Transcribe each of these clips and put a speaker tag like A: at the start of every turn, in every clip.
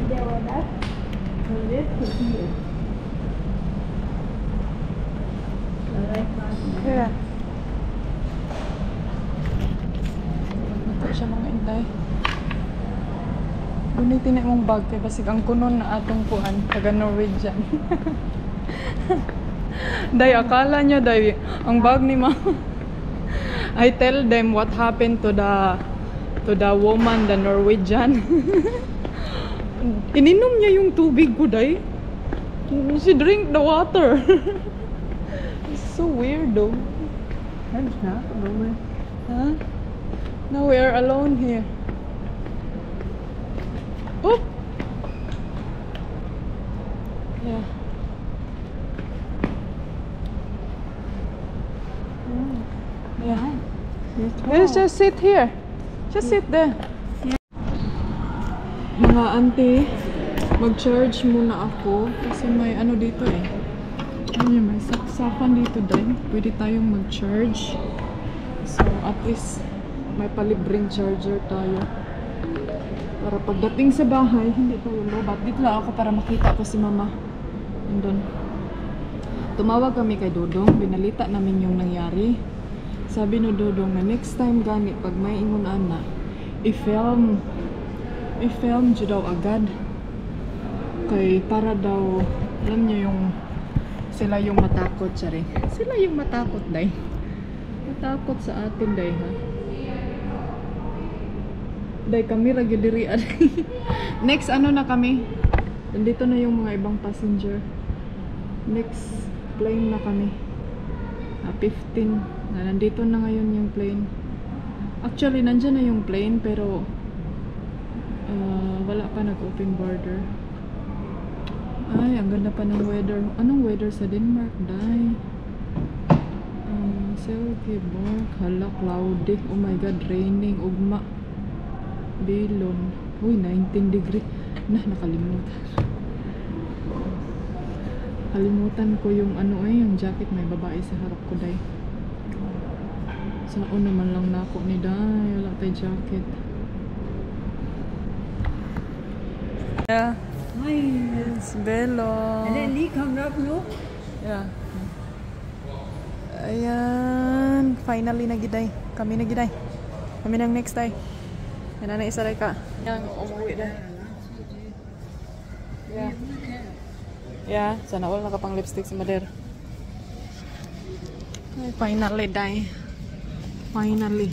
A: there was that. From this to here.
B: Yeah. Ito siya mga inday. Gunitin na mong bag kay basig ang kunon na atong kuan taga Norwegian. Day akala niya day ang bag ni ma. I tell them what happened to the woman, the Norwegian. Ininom niya yung tubig ko day. She drink the water. It's so weird though.
A: That's not a moment.
B: Huh? Now we are alone here. Oop! Yeah. Yeah. Let's just sit here. Just sit there. Mga auntie, mag-charge muna ako kasi may ano dito eh. Ano yun, may saksakan dito din. Pwede tayong mag-charge. So at least may palibreng charger tayo. Para pagdating sa bahay, hindi tayo lobat. Dito lang ako para makita ko si mama. Andun. Tumawag kami kay Dodong. Binalita namin yung nangyari. Sabi no Dodong na next time gani, pag may ingon ana, i-film dyan daw agad. Kay para daw, alam niyo yung, sila yung matakot siya rin. Sila yung matakot day. Matakot sa atin day ha. Day kami ragidirian. Next ano na kami? Nandito na yung mga ibang passenger. Next plane na kami. 15. Nandito na ngayon yung plane. Actually, nandyan na yung plane pero wala pa nag-open border. Ay, ang ganda pa ng weather. Anong weather sa Denmark, day? Silkeborg. Hala, cloudy. Oh my god, raining. Ugma. Bilon. Uy, 19 degree. Nakalimutan. Kalimutan ko yung ano yung jacket. May babae sa harap ko, day. Saan naman lang nako ni day. Wala tayo jacket. Yeah.
A: Hi.
B: It's Belo.
A: And then Lee comes up, no?
B: Yeah. Ayan. Finally na giday. Kami na giday. Kami nang next day. Yan na isa rin ka. Yan, umuwi na. Yeah. Yeah, sana all nakapang lipstick si Mader. Ay, finally, day. Finally.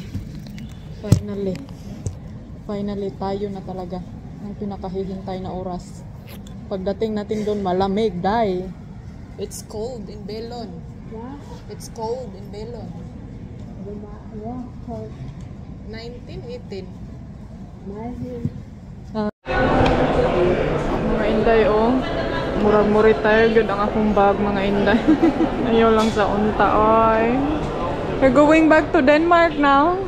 B: Finally, tayo na talaga. Ang pinakahihintay na oras. Pagdating natin doon, malamig, day. It's cold in Belon.
A: Yeah.
B: It's cold in Belon.
A: Yeah, cold.
B: 19, 18.
A: Nice.
B: Mga inday, oh. Murag-murit tayo. Yun ang akong bag, mga inday. Ayaw lang sa unta, oy. We're going back to Denmark now.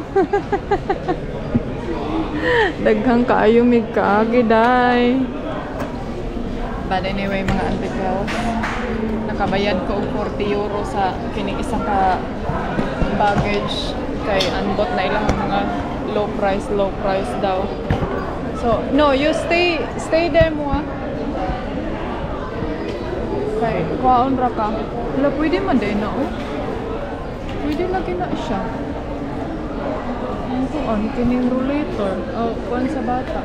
B: Daghang kaayo mig kaagi, day. But anyway, mga auntie ko, nakabayad ko og 40 euro sa kining isa ka baggage kay anbot na ilang mga low price daw. So, no, you stay there mo ah. Kay kuhaon ra ka. Wala, pwede man din na oh. Pwede lagi na siya. Ano kuan kining rollator? Oh, kuan sa bata.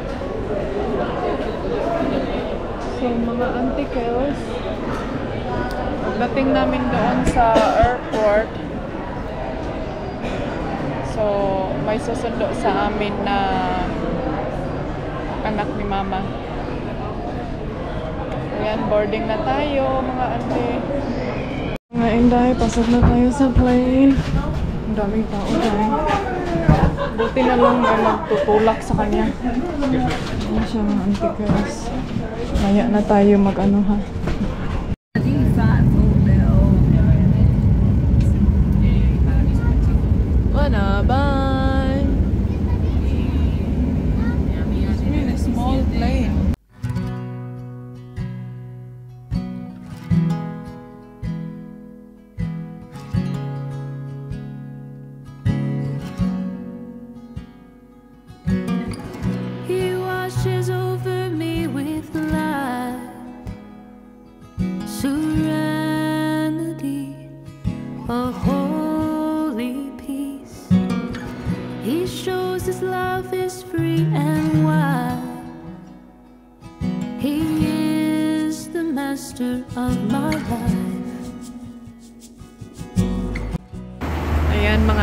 B: So, mga auntie girls, pagdating namin doon sa airport, so, may susundo sa amin na anak ni mama. Ayan, boarding na tayo, mga auntie. Mga inday, pasok na tayo sa plane. Ang daming tao tayo. Buti na lang may magtutulak sa kanya. Ano siya, mga auntie girls. Maya na tayo mag-ano ha. Wanna bye. It's really a small plane.
C: He washes over me with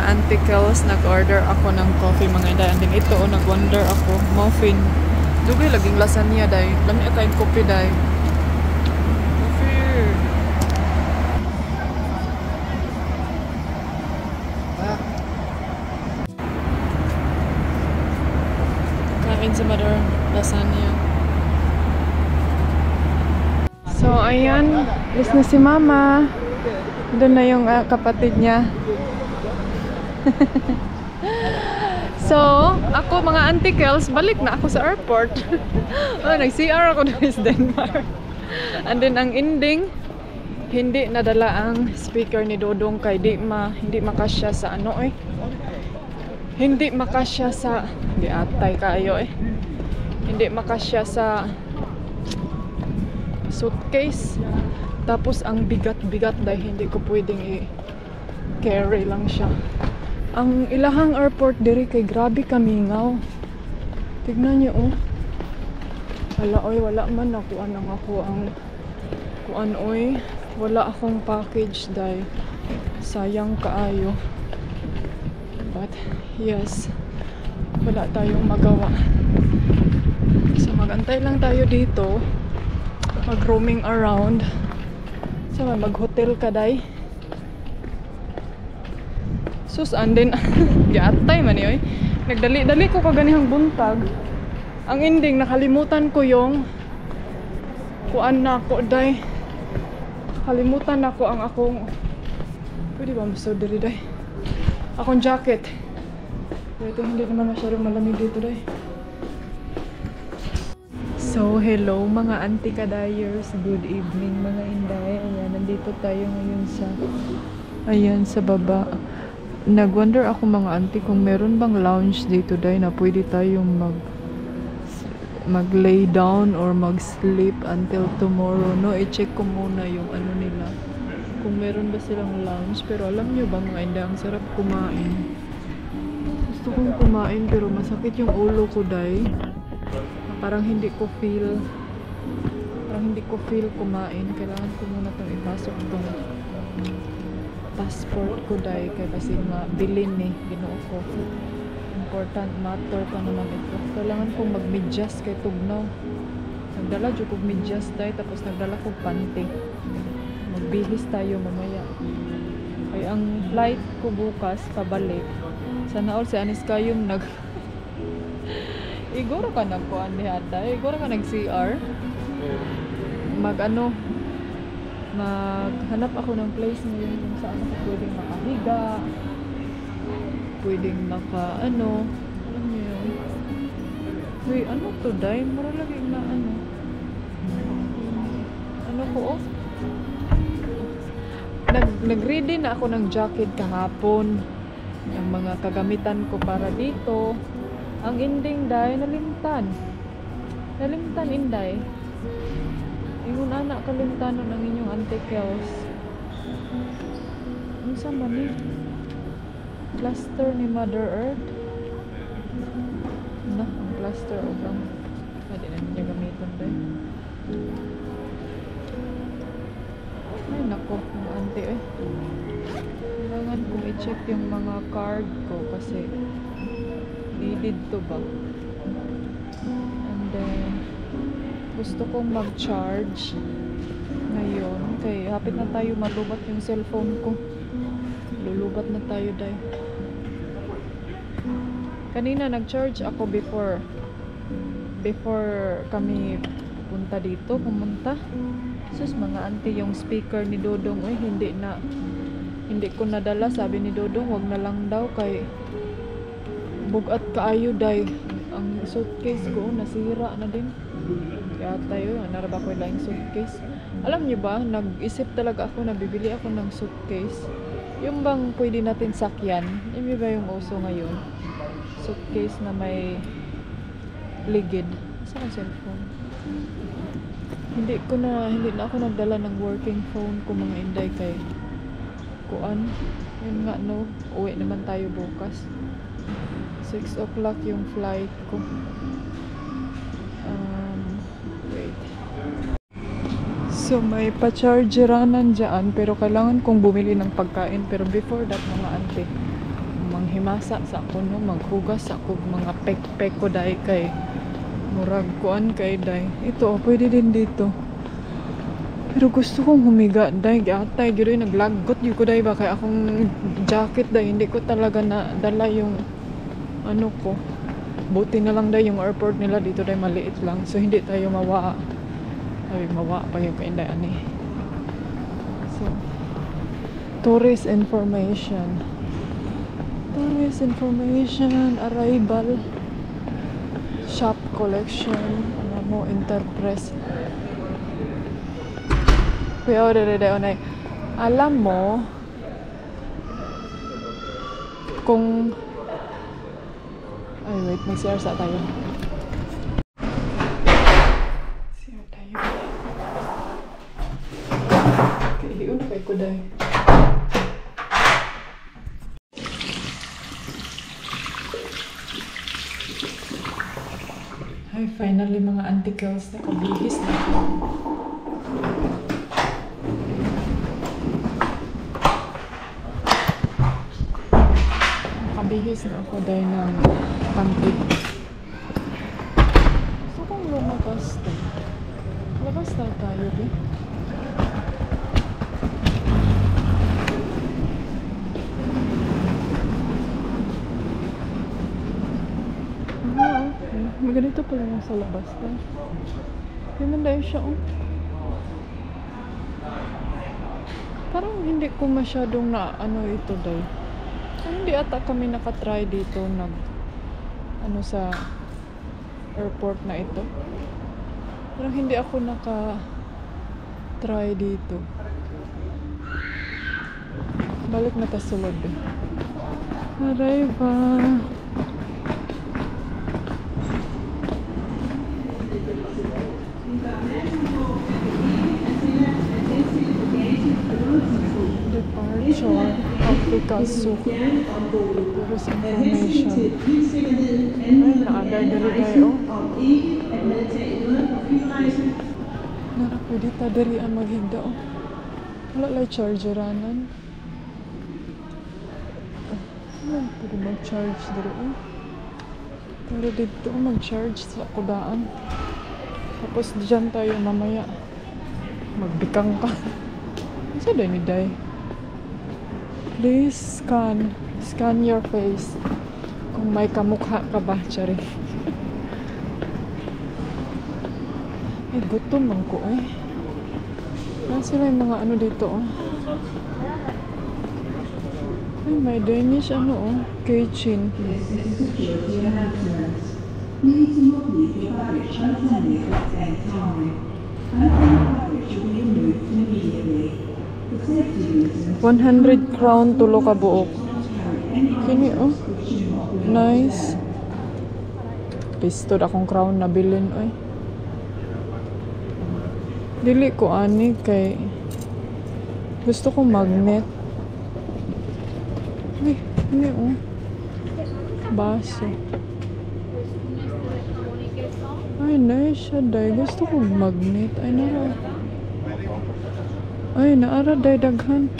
B: Auntie Kels, nag-order ako ng coffee mga inday. And then ito, nag-order ako, muffin. Dugay laging lasagna day. Lami kain coffee day. Coffee. Kain sa mother lasagna. So, ayan. Alis na si Mama. Doon na yung kapatid niya. So, ako mga Auntie Kels, balik na ako sa airport. Nag-CR ako doon sa Denmark. And then, ang ending, hindi nadala ang speaker ni Dodong kay hindi makasya sa ano eh. Hindi makasya sa... Hindi atay kayo eh. Hindi makasya sa... suitcase. Tapos ang bigat-bigat dahil hindi ko pwedeng i-carry lang siya. Ang ilahang airport diri kay grabe kamingaw. Tignan niyo oh. Wala man ako ang kuan oy. Wala akong package dai. Sayang kaayo. But yes, wala tayong magawa. So magantay lang tayo dito. Mag-roaming around. So, mag-hotel ka, day. Sus, andin. Giatay man yun. Nagdali-dali ko kaganihang buntag. Ang ending, nakalimutan ko yung kuan na ako, day. Kalimutan ako ang akong... Pwede ba maso dali, day? Akong jacket. Ito, hindi naman masyadong malamig dito, day. So, hello mga Auntie Kadayers. Good evening mga inday. Ayan, nandito tayo ngayon sa sa baba. Nag-wonder ako mga Auntie kung meron bang lounge dito day na pwede tayong mag-lay down or mag-sleep until tomorrow. No, i-check ko muna yung ano nila. Kung meron ba silang lounge. Pero alam nyo ba mga inday, ang sarap kumain. Gusto kong kumain pero masakit yung ulo ko day. Parang hindi ko feel kumain. Kailangan ko muna itong ipasok itong passport ko dahil kasi mabilin ginoo ko. Important matter pa naman ito. Kailangan kong mag-medyas kay tugnaw. Nagdala dyan kong medyas dahil tapos nagdala kong panty. Magbihis tayo mamaya. Kaya ang flight ko bukas pabalik. Sana all si Anis kayong Iguro ka nagkuhan ni Hata. Iguro ka nag-CR. Maghanap ako ng place ngayon kung saan ako pwedeng makahiga. Pwedeng alam niyo yun. Wait, ano to, day? Mura lagi na ko, Nag-ready na ako ng jacket kahapon. Yung mga kagamitan ko para dito. Ang ending day, nalimtan inday. Ingon anak kalimtanon ang inyong Auntie Kels. Ano sa mani? Plaster ni Mother Earth. Ang plaster o bang hindi na niya gamitin day. Ay nako, mga auntie kailangan kong i-check yung mga card ko kasi needed to ba? And then gusto kong mag-charge ngayon kaya hapit na tayo malubat yung cellphone ko. Lulubat na tayo dahil kanina nag-charge ako before kami punta dito, pumunta. Sus mga auntie, yung speaker ni Dodong hindi ko nadala. Sabi ni Dodong wag na lang daw kay bugat kaayo day. Ang suitcase ko nasira na din. Kaya tayo, naraba ko lang suitcase. Alam niyo ba, nag-isip talaga ako na bibili ako ng suitcase. Yung bang pwede natin sakyan. Hindi ba yung uso ngayon? Suitcase na may ligid. Saan ang cellphone? Hindi na ako nagdala ng working phone ko mga inday kay kuan. Yun nga no, uwi naman tayo bukas. 6 o'clock yung flight ko. Wait. So may pa-chargeranan dyan pero kailangan kong bumili ng pagkain. Pero before that mga auntie, himasa sa ako no, maghugas sa ako mga pek-pek ko dahil kay murag kuan kay day. Ito, pwede din dito. Pero gusto kong humiga dahil atay gyud naglagot gyud ko dahil ba kay akong jacket dahil hindi ko talaga na dala yung ano ko. Buti na lang dahil yung airport nila dito dahil maliit lang, so hindi tayo mawa. Ay mawa pa yung kainday ani. So tourist information, arrival, shop collection, ano mo, Interpress. Kuya, alam mo kung ay wait, mag-CR sa tayo. CR tayo. Okay, hiun kay kuday. Ay, finally mga anticals na kabihis na ako. Nakabihis na ako dahil ng pantik. Gusto kong lumakas to. Labas na tayo, eh. Ganito pala yung sa labas na. Ganun dahil siya, oh. Parang hindi ko masyadong na ano ito dahil. Hindi ata kami nakatry dito ano sa airport na ito. Parang hindi ako naka-try dito. Balik na ta sulod. Arriva. Departure Africa Souk. Tourist information. Ay, naaday dali tayo. Nara, pwede ta dali ang maghigda, oh. Wala lang chargeranan. Pwede mag-charge dali, oh. Pwede dito mag-charge sa kudaan. Tapos dyan tayo mamaya. Magbikang ka. Isa din ni Day. Please scan your face. Kung may kamukha ka ba, Charing. Ay, gutom man ko eh. Yan sila yung mga ano dito, oh. Ay, may Danish ano, oh. Kitchen. ₱100 tulo ka buok. Kini, oh. Nice. Pistod akong crown na bilin, oy. Dili ko ani kay gusto ko magnet. Ay, ini, oh. Baso. Ay, nice siya, day. Gusto ko magnet. Ay, nara. Ay, naara, day, daghan.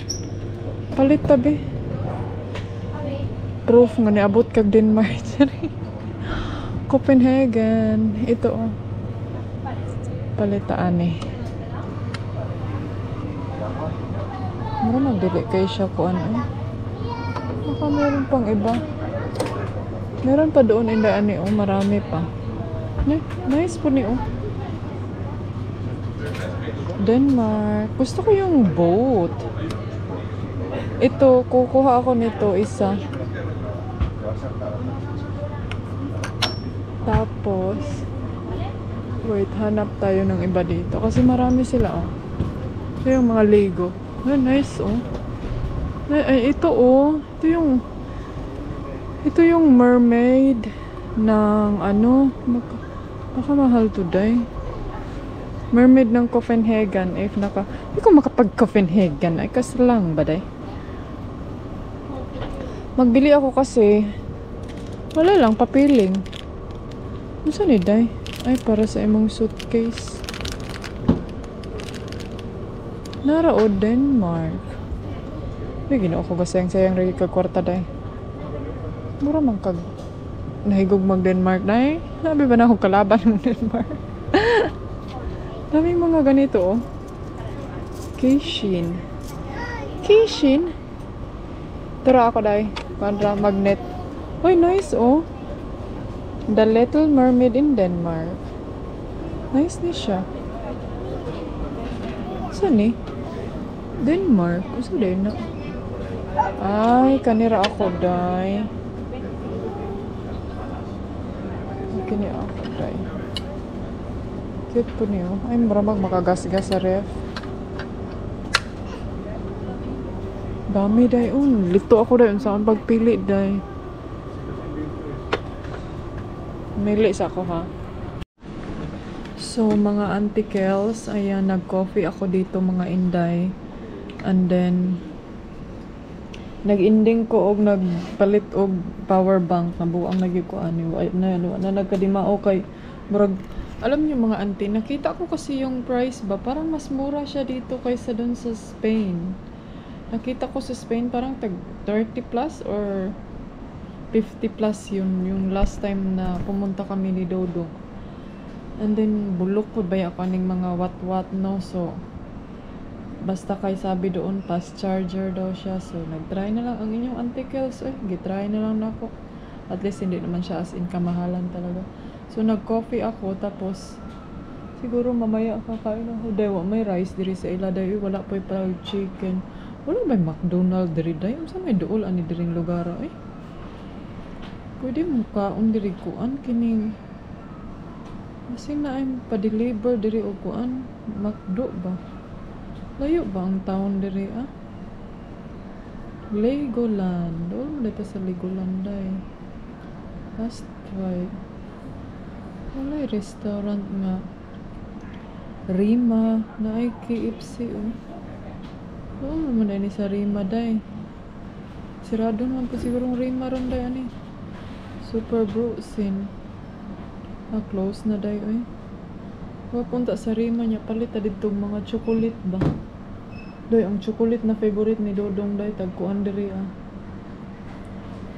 B: Palit tabi. Proof nga niabot kag Denmark. Copenhagen. Ito, oh. Palitaan eh. Mura nagdili kay siya ko ano eh. Baka meron pang iba. Meron pa doon indaan eh, oh. Marami pa. Nice po ni, oh. Denmark. Gusto ko yung boat. Ito, kukuha ako nito isa. Tapos, wait, hanap tayo ng iba dito. Kasi marami sila, oh. Ito yung mga Lego. Ay, nice, oh. Ay, ito, oh. Ito yung mermaid ng, ano, baka mahal today. Mermaid ng Copenhagen. Hindi ko makapag-Copenhagen. Ay, kasi lang ba, day? Magbili ako kasi wala lang, papiling. Ano saan ni day? Ay, para sa imong suitcase. Nara o Denmark. Ay, ginoo ko sayang rin kag kwarta day. Mura man kag nahigog mag Denmark dai. Sabi ba na ako kalaban ng Denmark? Daming mga ganito oh. Keishin. Keishin? Tara ako dai. Para magnet. Uy, nice oh. The Little Mermaid in Denmark. Nice ni siya. Saan ni? Denmark? Saan din na? Ay, kanira ako dai. Kini ako dai. Cute po niyo. Ay, maramag makagasgas sa ref. Dami dai. Lito ako dai. Saan pagpili dai. Mili sa ako ha. So, mga Auntie Kels, ayan, nag-coffee ako dito mga inday. And then, nag-ending ko og nagpalit og power bank na buang nagiko ani na nagkadimao kay murag alam niyo mga auntie, nakita ko kasi yung price ba parang mas mura siya dito kaysa doon sa Spain. Nakita ko sa Spain parang tag 30 plus or 50 plus yung last time na pumunta kami ni Dodo. And then bulok po ba ako ning mga what no, so basta kay sabi doon fast charger daw siya, so nagtry na lang ang inyong Auntie Kels. Gitry na lang nako, at least hindi naman siya as in kamahalan talaga. So nag-coffee ako, tapos siguro mamaya kakain ako dahil may rice diri sa ila dahil wala pa yung chicken. Wala ba McDonald's diri dahil sa may dool ani diring lugar ay pwede mo kaon diri kuan kining masing na ay pa-deliver diri o kuan McDo ba. Layo ba ang town diri ah? Legoland. Doon mo dito sa Legoland ay. Last try. Wala'y restaurant nga. Rima. Na ay KFC oh. Doon mo na ni sa Rima day. Sirado naman po sigurong Rima ron day ani. Super Brusin. Close na day eh. Papunta sa Rima niya palit dito mga chocolate ba. Doy ang chocolate na favorite ni Dodong day tag kuan diri ah.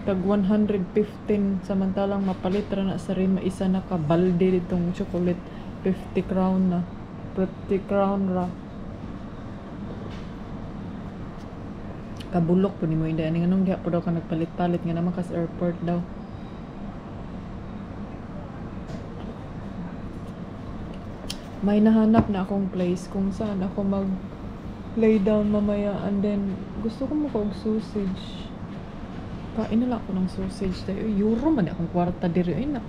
B: Tag 115 samantalang mapalit ra na sa Rima isa na ka balde ditong chocolate 50 crown na. 50 crown ra. Kabulok po ni mo inday ani nganong diha po daw ka nagpalit-palit nga naman kas airport daw. May nahanap na akong place kung saan ako mag lay down mamaya, and then gusto ko mo sausage. Kain na lang ako ng sausage tayo. Euro man akong kwarta diri ay na.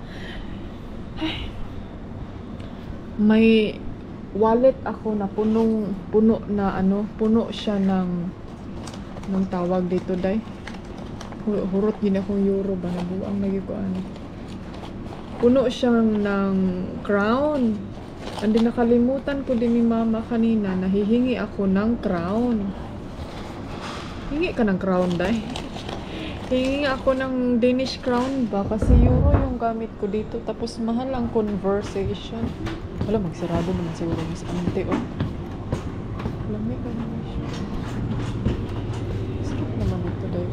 B: Ay. May wallet ako na puno na ano, puno siya ng tawag dito day. Hurot din akong euro ba na buang lagi ko ano. Puno siyang ng crown. And then nakalimutan ko din ni mama kanina, nahihingi ako ng crown. Hingi ka ng crown, day? Hingi ako ng Danish crown ba? Kasi euro yung gamit ko dito. Tapos mahal ang conversation. Wala, magsarado naman siguro mas ante, oh. Lamig ka naman siya. Skip naman ito, day.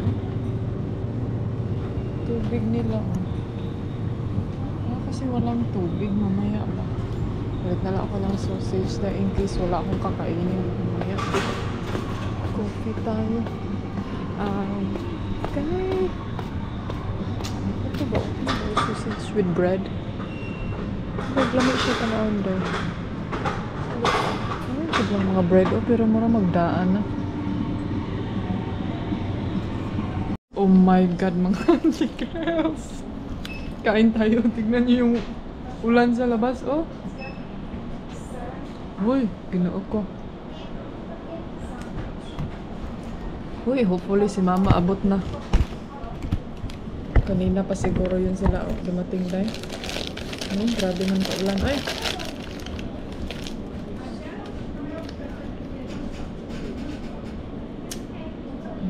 B: Tubig nila, oh. Kasi walang tubig, mamaya ba? Ulit na lang ako ng sausage na in case wala akong kakainin mamaya. Coffee tayo. Kanay ito ba? Sausage with bread. Naglamig siya tanawin daw. Ito lang mga bread pero mura magdaan na. Oh my god mga Auntie Kels. Kain tayo. Tignan niyo yung ulan sa labas oh. Uy, ginoo ko. Uy, hopefully si mama abot na. Kanina pa siguro yun sila dumating dahil. Grabe man kaulan. Ay!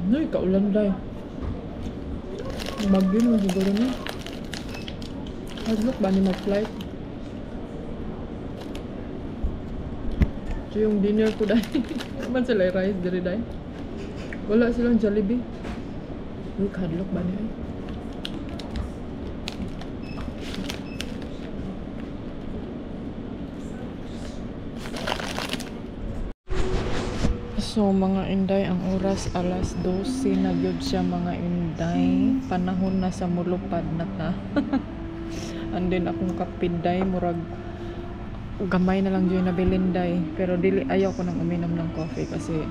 B: Ay, kaulan dahil. Bagyo na siguro na. Look ba ni mag-flight? Yung dinner ko dahil naman sila rice diri dahil wala silang Jollibee. Uy, kadlok ba niya So mga inday, ang oras alas 12 na gyud siya mga inday. Panahon na sa mulupad na ta. And then akong kapinday murag gamay na lang dyan na bilinday. Pero dili ayaw ko nang uminom ng coffee kasi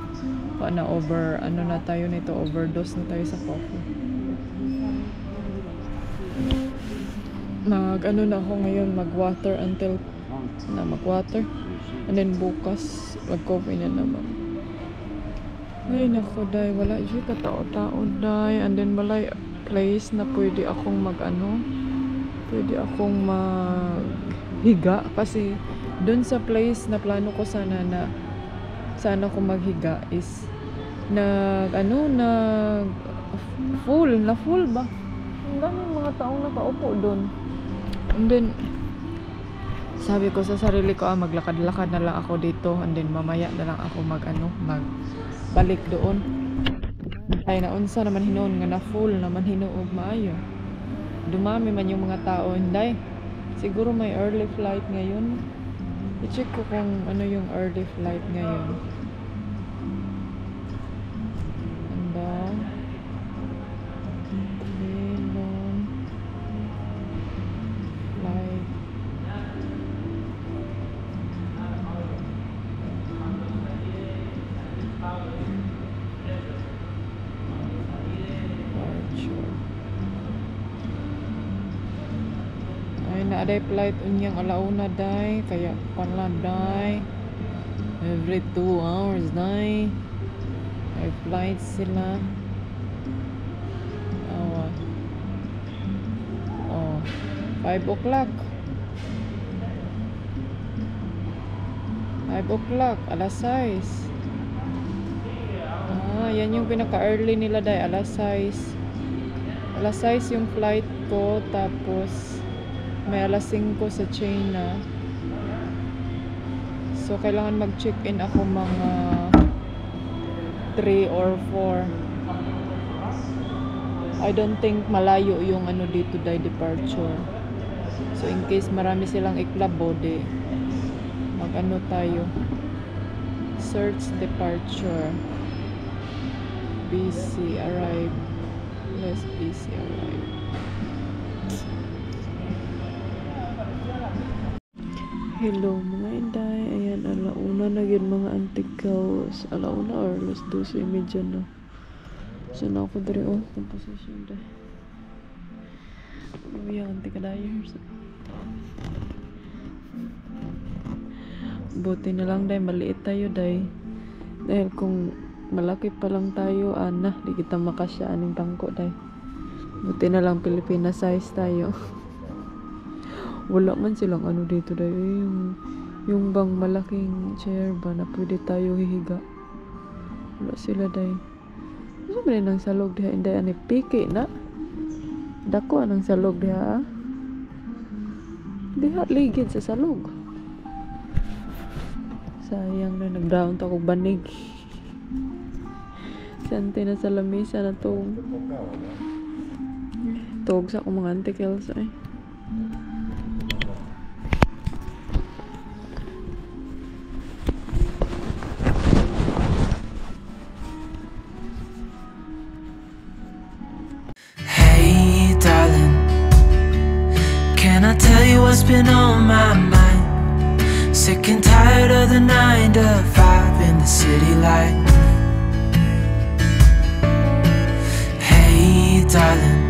B: na over ano na tayo nito, overdose na tayo sa coffee. Mag ano na ako ngayon, mag water until na mag water. And then bukas mag coffee na naman. Ay nako day, wala dyan katao-tao day. And then walay place na pwede akong mag ano, pwede akong maghiga. Kasi dun sa place na plano ko sana na sana ko maghiga is nag ano, nag full ba? Ang daming mga taong nakaupo dun. And then sabi ko sa sarili ko, maglakad-lakad na lang ako dito. And then mamaya na lang ako magbalik doon. Ay naunsa naman hinuon nga na full naman hinuog maayo. Dumami man yung mga tao, hindi. Siguro may early flight ngayon. I-check ko kung ano yung early flight ngayon. Anda. Lenon. Flight. Departure. Ay naaday flight unyang alauna day, kaya pala day every 2 hours day may flight sila. Oh 5 o'clock 5 o'clock alas 6. Yan yung pinaka early nila day, alas 6 yung flight ko. Tapos may alas 5 sa China. So kailangan mag-check-in ako mga 3 or 4. I don't think malayo yung ano dito day departure. So in case marami silang iklabo de mag-ano tayo, search departure. BC arrive. Less BC arrive. Hello mga inday. Ayan, alauna na yun mga antigaws. Alauna or alas 12:30 na. So na ako dali composition day. Yung anti-kadayers. Buti na lang day, maliit tayo day. Dahil kung malaki pa lang tayo, di kita makasya aning tangko day. Buti na lang Pilipinas size tayo. Wala man silang ano dito day, yung bang malaking chair ba na pwede tayo hihiga. Wala sila day. Gusto mo rin ng salog diha, hindi ani piki na dako anang salog diha. Diha ligid sa salog. Sayang na nag-down ta kog banig. Sante na sa lamesa na to. Tog sa akong mga antikels ay.
C: Hey darling, can I tell you what's been on my mind? Sick and tired of the 9 to 5 in the city life. Hey darling,